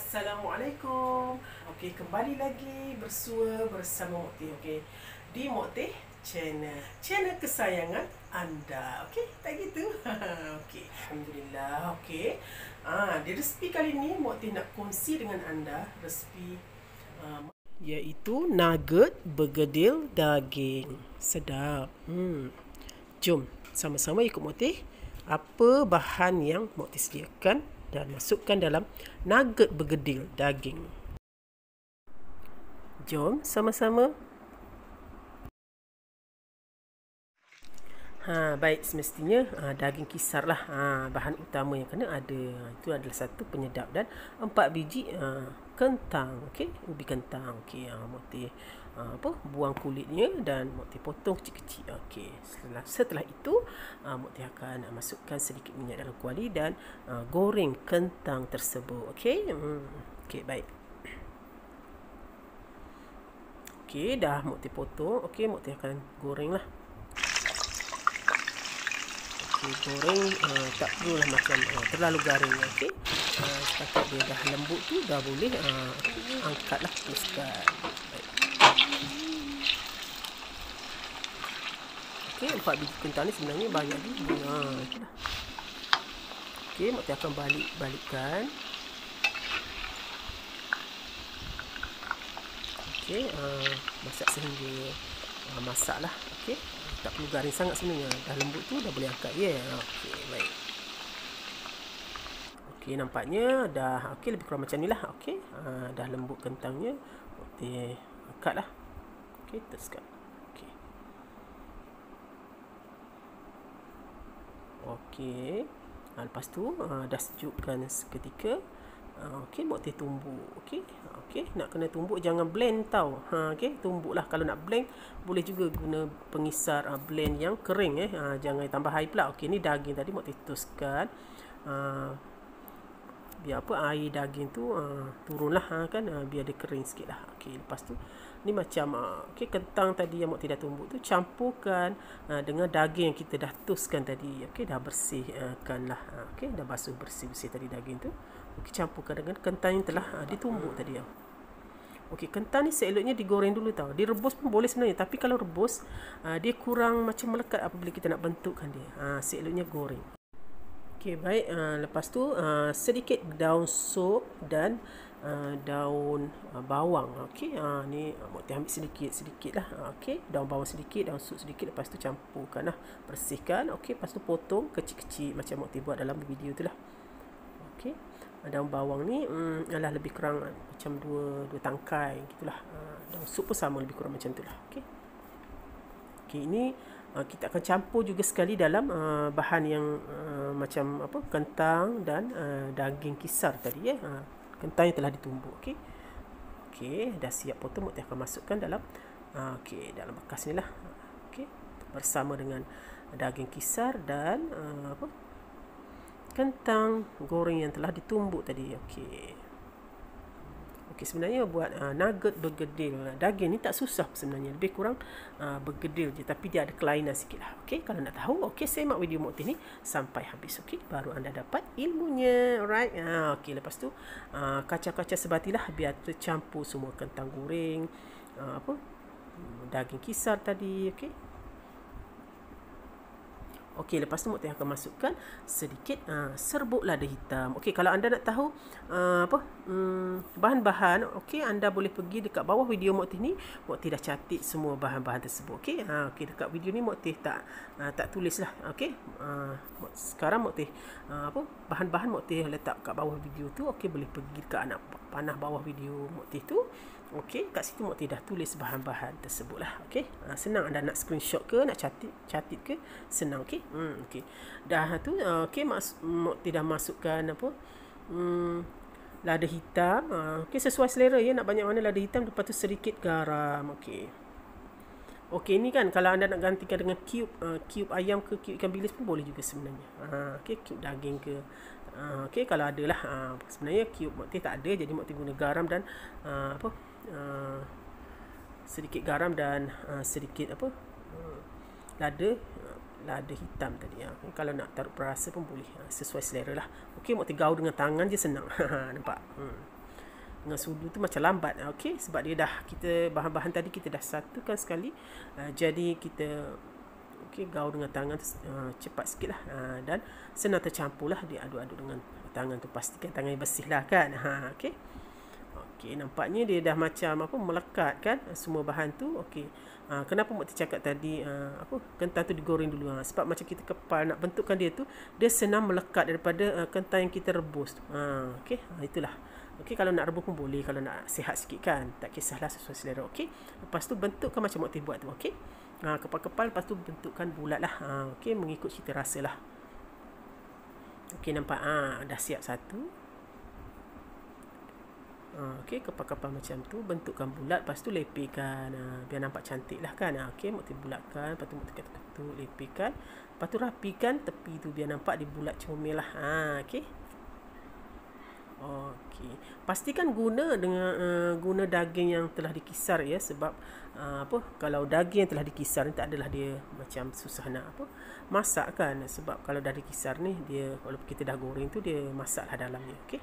Assalamualaikum. Okey, kembali lagi bersua bersama Mok Teh, okey. Di Mok Teh channel kesayangan anda. Okey, tak gitu. Okey, alhamdulillah. Okey. Di resipi kali ni Mok Teh nak kongsi dengan anda resipi iaitu nugget bergedil daging. Sedap. Jom sama-sama ikut Mok Teh apa bahan yang Mok Teh sediakan dan masukkan dalam nugget bergedil daging. Jom sama-sama. Baik, semestinya daging kisar lah bahan utama yang kena ada. Itu adalah satu penyedap dan 4 biji kentang, okey, ubi kentang. Okey, Mok Teh buang kulitnya dan Mok Teh potong kecil-kecil. Okey, setelah itu Mok Teh akan masukkan sedikit minyak dalam kuali dan goreng kentang tersebut. Okey. Okey, baik. Okey, dah Mok Teh potong. Okey, Mok Teh akan goreng lah. Goreng tak perlulah macam terlalu garing. Okey, setakat dia dah lembut tu dah boleh angkatlah, teruskan. Okey, 4 biji kentang ni sebenarnya banyak juga. Itulah. Okey, Mok Teh akan balikkan. Okey, masak sehingga masaklah. Okey, tak perlu garing sangat sebenarnya. Dah lembut tu dah boleh angkat. Okey, baik. Okey, nampaknya dah okey, lebih kurang macam ni lah. Okey, dah lembut kentangnya. Mok Teh angkatlah. Okey, teruskan. Okey. Okey. Lepas tu dah sejukkan seketika. Okey, Mok Teh tumbuk. Okey. Okey, nak kena tumbuk, jangan blend tau. Okey, tumbuklah. Kalau nak blend boleh juga guna pengisar blend yang kering jangan tambah air pula. Okey, ni daging tadi Mok Teh teruskan. Biar air daging tu turunlah kan, biar dia kering sikitlah. Okey, lepas tu ni macam okey, kentang tadi yang Mok Teh dah tumbuk tu campurkan dengan daging yang kita dah tuskan tadi. Okey, dah bersihkan lah. Okey, dah basuh bersih tadi daging tu. Okey, campurkan dengan kentang yang telah ditumbuk tadi. Okey, kentang ni seeloknya digoreng dulu tau. Direbus pun boleh sebenarnya, tapi kalau rebus dia kurang macam melekat apabila kita nak bentukkan dia. Seeloknya goreng. Okey, baik. Lepas tu sedikit daun sup dan daun bawang. Okey, ni Mok Teh ambil sedikit lah. Okey, daun bawang sedikit, daun sup sedikit. Lepas tu campurkan lah, bersihkan. Okey, lepas tu potong kecil-kecil macam Mok Teh buat dalam video tu lah. Okey, daun bawang ni adalah lebih kurang macam dua tangkai gitulah. Daun sup pun sama, lebih kurang macam tu lah. Okey. Okey, ini kita akan campur juga sekali dalam bahan yang macam kentang dan daging kisar tadi kentang yang telah ditumbuk. Okey. Okey, dah siap potong. Mok Teh akan masukkan dalam dalam bekas ni lah. Okey, bersama dengan daging kisar dan kentang goreng yang telah ditumbuk tadi. Okey. Okey, sebenarnya buat nugget bergedil daging ni tak susah sebenarnya. Lebih kurang bergedil je, tapi dia ada kelainan sikit lah. Okey, kalau nak tahu, okey, semak video Mok Teh ni sampai habis. Okey, baru anda dapat ilmunya. Alright. Okey, lepas tu kacau-kacau sebatilah biar tercampur semua kentang goreng, daging kisar tadi. Okey. Okey, lepas tu Mok Teh akan masukkan sedikit serbuk lada hitam. Okey, kalau anda nak tahu bahan-bahan, okey, anda boleh pergi dekat bawah video Mok Teh ni. Mok Teh dah catat semua bahan-bahan tersebut. Okey, okey, dekat video ni Mok Teh tak tulis lah. Okey, sekarang Mok Teh bahan-bahan Mok Teh letak kat bawah video tu. Okey, boleh pergi dekat anak panah bawah video Mok Teh tu. Okey, kat situ Mok Teh dah tulis bahan-bahan tersebut lah. Okey, senang anda nak screenshot ke, nak catat ke, senang. Okey. Okey. Dah tu okey, Mok Teh dah masukkan lada hitam. Okey, sesuai selera ya, nak banyak mana lada hitam, lepas tu sedikit garam. Okey. Okey, ni kan kalau anda nak gantikan dengan cube ayam ke cube ikan bilis pun boleh juga sebenarnya. Okey, cube daging ke. Okey, kalau ada lah. Sebenarnya cube Mok Teh tak ada, jadi Mok Teh guna garam dan sedikit garam dan sedikit lada hitam tadi. Kalau nak taruh perasa pun boleh, sesuai selera lah. Okey, Mok Teh gaul dengan tangan je senang. Nampak? dengan sudu tu macam lambat. Okey, sebab dia dah kita bahan-bahan tadi kita dah satukan sekali. Jadi kita gaul dengan tangan cepat sikit lah, dan senang tercampur lah, diaduk-aduk dengan tangan tu, pastikan tangan bersih lah kan. Okey. Okey, nampaknya dia dah macam melekat kan semua bahan tu. Okey. Kenapa Mokti cakap tadi kentang tu digoreng dulu, sebab macam kita kepal nak bentukkan dia tu, dia senang melekat daripada kentang yang kita rebus tu. Okey, itulah. Okey, kalau nak rebus pun boleh, kalau nak sihat sikit kan, tak kisahlah, sesuai selera. Okey. Lepas tu bentukkan macam Mokti buat tu. Okey. Kepal-kepal, lepas tu bentukkan bulat lah. Okey, mengikut cita rasa lah. Okey, nampak dah siap satu. Okey, kepal-kepal macam tu, bentukkan bulat, lepas tu lepihkan, biar nampak cantik lah kan. Okey, Mokti bulatkan, lepas tu Mokti ketuk-ketuk, lepihkan, lepas tu rapikan tepi tu biar nampak dia bulat comel lah. Okey. Okey, pastikan guna daging yang telah dikisar ya, sebab kalau daging yang telah dikisar ni tak adalah dia macam susah nak masak kan, sebab kalau dah dikisar ni dia, kalau kita dah goreng tu dia masaklah dalamnya. Okey.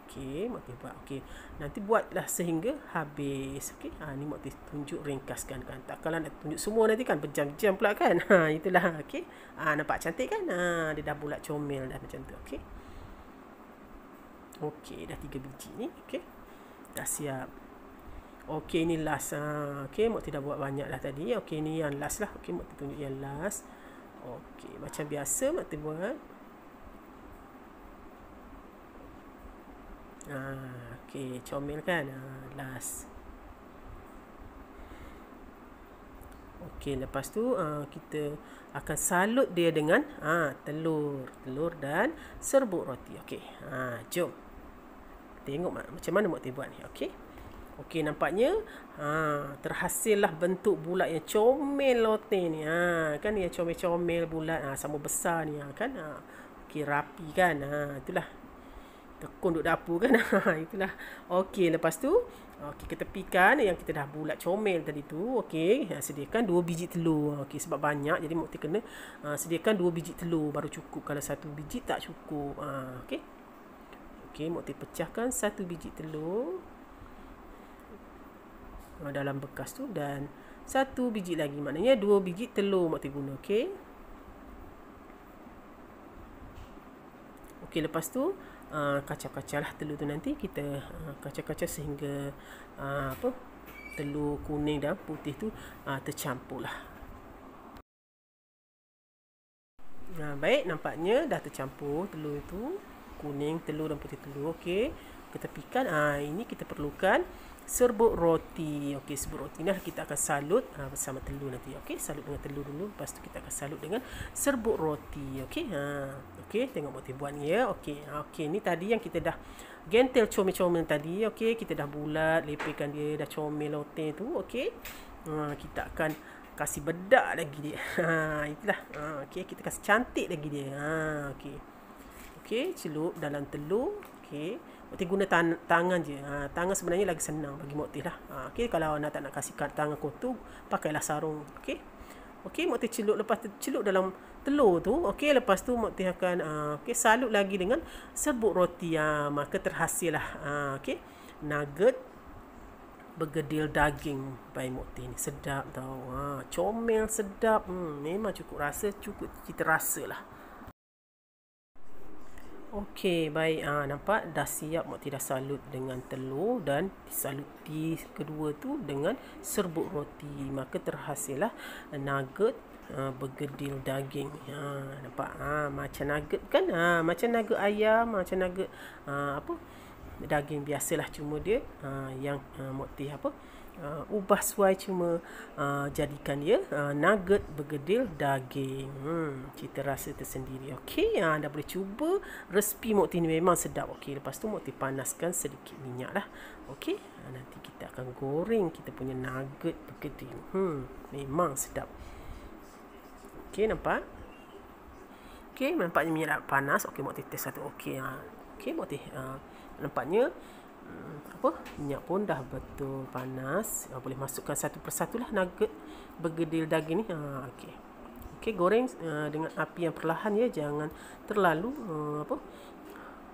Okey, Mokti buat. Okey, nanti buatlah sehingga habis. Okey, ni Mokti tunjuk ringkaskan kan, tak kalau nak tunjuk semua nanti kan berjam-jam pula kan. Itulah. Okey, nampak cantik kan, dia dah bulat comel dah macam tu. Okey. Okey, dah 3 biji ni. Okey, dah siap. Okey, ni last. Okey, Mokti dah buat banyak dah tadi. Okey, ni yang last lah. Okey, Mokti tunjuk yang last. Okey, macam biasa Mokti buat. Okey, comel kan. Last. Okey, lepas tu kita akan salut dia dengan telur dan serbuk roti. Okey, jom tengok macam mana Mokti buat ni. Okey. Okey, nampaknya terhasillah bentuk bulat yang comel roti ni. Kan dia comel-comel bulat, sama besar ni kan. Okey, rapi kan. Itulah tekun duduk dapur kan. Itulah. Okey, lepas tu kita tepikan yang kita dah bulat comel tadi tu. Okey, sediakan 2 biji telur. Okey, sebab banyak jadi Mokti kena sediakan 2 biji telur baru cukup. Kalau 1 biji tak cukup. Okey. Okey, Mokti pecahkan 1 biji telur dalam bekas tu, dan 1 biji lagi, maknanya 2 biji telur Mokti guna. Okey. Okey, lepas tu kacau-kacau lah telur tu, nanti kita kacau-kacau sehingga telur kuning dan putih tu tercampur lah. Baik, nampaknya dah tercampur telur tu, kuning telur dan putih telur. Okey, kita tepikan. Ini kita perlukan serbuk roti. Okey, serbuk roti ni kita akan salut bersama telur nanti. Okey, salut dengan telur dulu, lepas tu kita akan salut dengan serbuk roti. Okey. Okey, tengok Mokti buat ni ya. Okey. Okey, ni tadi yang kita dah gentel comel-comel tadi. Okey, kita dah bulat, lepihkan dia dah comel roti tu. Okey. Kita akan kasih bedak lagi dia. Itulah. Okey, kita kasih cantik lagi dia. Okey. Okey, celup dalam telur. Okey, Mokti guna tangan je. Tangan sebenarnya lagi senang bagi Mokti lah. Okey, kalau tak nak kasih tangan kotor, pakailah sarung. Okey. Okey, Mokti celup, lepas tu celup dalam telur tu. Okey, lepas tu Mokti akan salut lagi dengan serbuk roti. Maka terhasil lah okey, nugget bergedil daging by Mokti ni. Sedap tau. Comel, sedap. Memang cukup rasa, cukup cita rasa lah. Okey, baik. Nampak dah siap. Mokti dah salut dengan telur dan disaluti kedua tu dengan serbuk roti. Maka terhasillah nugget bergedil daging. Nampak macam nugget kan? Macam nugget ayam, macam nugget daging biasalah, cuma dia yang Mokti ubah suai, cuma jadikan dia nugget bergedil daging. Cita rasa tersendiri. Okey, dah boleh cuba. Resipi Mokti ni memang sedap. Okey, lepas tu Mokti panaskan sedikit minyak lah. Okey, nanti kita akan goreng kita punya nugget bergedil. Memang sedap. Okey, nampak? Okey, nampaknya minyak dah panas. Okey, Mokti test satu. Okey, Mokti nampaknya minyak pun dah betul panas. Boleh masukkan satu persatu lah nugget bergedil daging ni. Okey, goreng dengan api yang perlahan ya, jangan terlalu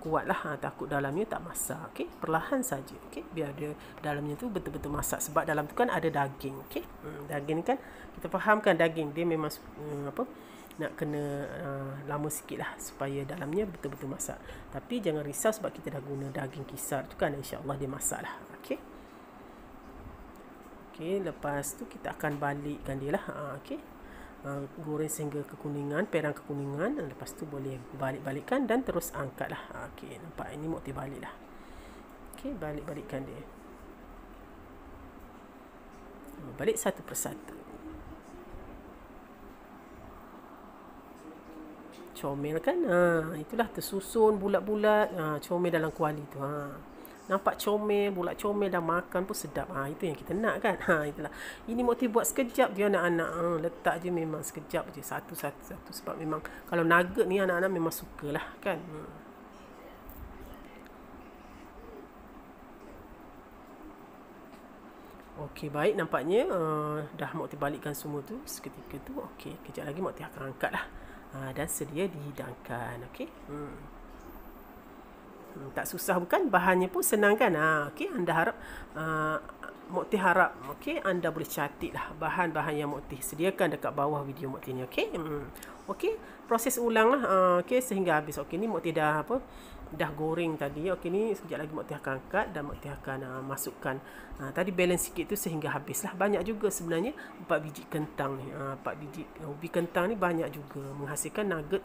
kuat lah, takut dalamnya tak masak. Okey, perlahan saja. Okey, biar dia dalamnya tu betul-betul masak, sebab dalam tu kan ada daging. Okey, daging kan kita fahamkan daging dia memang nak kena lama sikit lah supaya dalamnya betul-betul masak. Tapi jangan risau sebab kita dah guna daging kisar tu kan, insya-Allah dia masak lah. Okey. Okey, lepas tu kita akan balikkan dia lah. Okey. Goreng sehingga kekuningan, perang kekuningan. Lepas tu boleh balik-balikkan dan terus angkat lah. Okey, nampak ini Mukti balik lah. Okey, balik-balikkan dia. Balik satu persatu. Comel kan, itulah tersusun bulat-bulat, comel dalam kuali tu. Nampak comel, bulat comel, dah makan pun sedap. Itu yang kita nak kan. Itulah. Ini Mukti buat sekejap je anak-anak. Letak je memang sekejap je. Satu-satu. Sebab memang kalau nugget ni anak-anak memang sukalah kan. Okey, baik, nampaknya dah Mukti balikkan semua tu seketika tu. Okey, kejap lagi Mukti akan angkat lah. Dan sedia dihidangkan. Okey. Tak susah bukan? Bahannya pun senang kan? Okey, anda harap Mukti harap anda boleh catat lah bahan-bahan yang Mukti sediakan dekat bawah video Mukti ni. Okey. Okey, proses ulang lah okey sehingga habis. Okey, ni Mukti dah dah goreng tadi. Okey, ni sekejap lagi Mukti akan angkat dan Mukti akan masukkan tadi balance sikit tu sehingga habis lah. Banyak juga sebenarnya 4 biji kentang ni. 4 biji ubi kentang ni banyak juga menghasilkan nugget.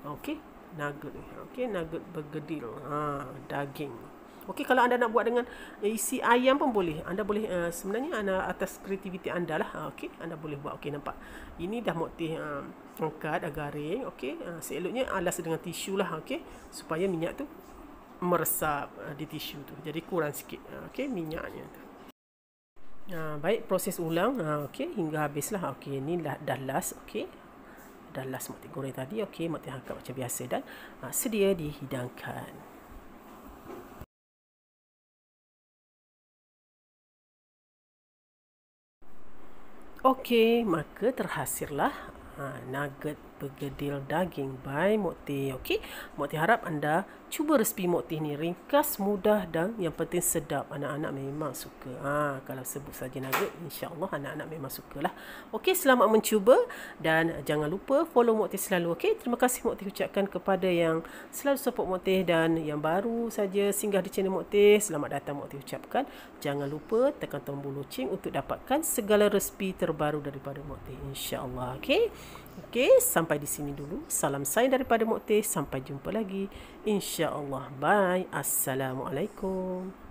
Okey, nugget ni. Okey, nugget bergedil. Daging. Okey, kalau anda nak buat dengan isi ayam pun boleh. Anda boleh sebenarnya atas kreativiti anda lah. Okey, anda boleh buat. Okey, nampak. Ini dah Mukti angkat dah garing. Okey, seeloknya alas dengan tisu lah. Okey, supaya minyak tu meresap di tisu tu. Jadi kurang sikit. Okey, minyaknya tu. Baik, proses ulang. Okey, hingga habislah. Okey, ni dah last. Okey. Dah last Mukti goreng tadi. Okey, Mukti angkat macam biasa dan sedia dihidangkan. Okey, maka terhasillah nugget bergedil daging by Mukti. Okey, Mukti harap anda cuba resipi Mukti ni, ringkas, mudah dan yang penting sedap. Anak-anak memang suka. Kalau sebut saja nugget, insya-Allah anak-anak memang sukalah. Okey, selamat mencuba dan jangan lupa follow Mukti selalu. Okey, terima kasih Mukti ucapkan kepada yang selalu support Mukti dan yang baru saja singgah di channel Mukti. Selamat datang Mukti ucapkan. Jangan lupa tekan tombol loceng untuk dapatkan segala resipi terbaru daripada Mukti, insya-Allah. Okey. Okey, sampai di sini dulu. Salam sayang daripada Mukti. Sampai jumpa lagi, insya-Allah. Bye. Assalamualaikum.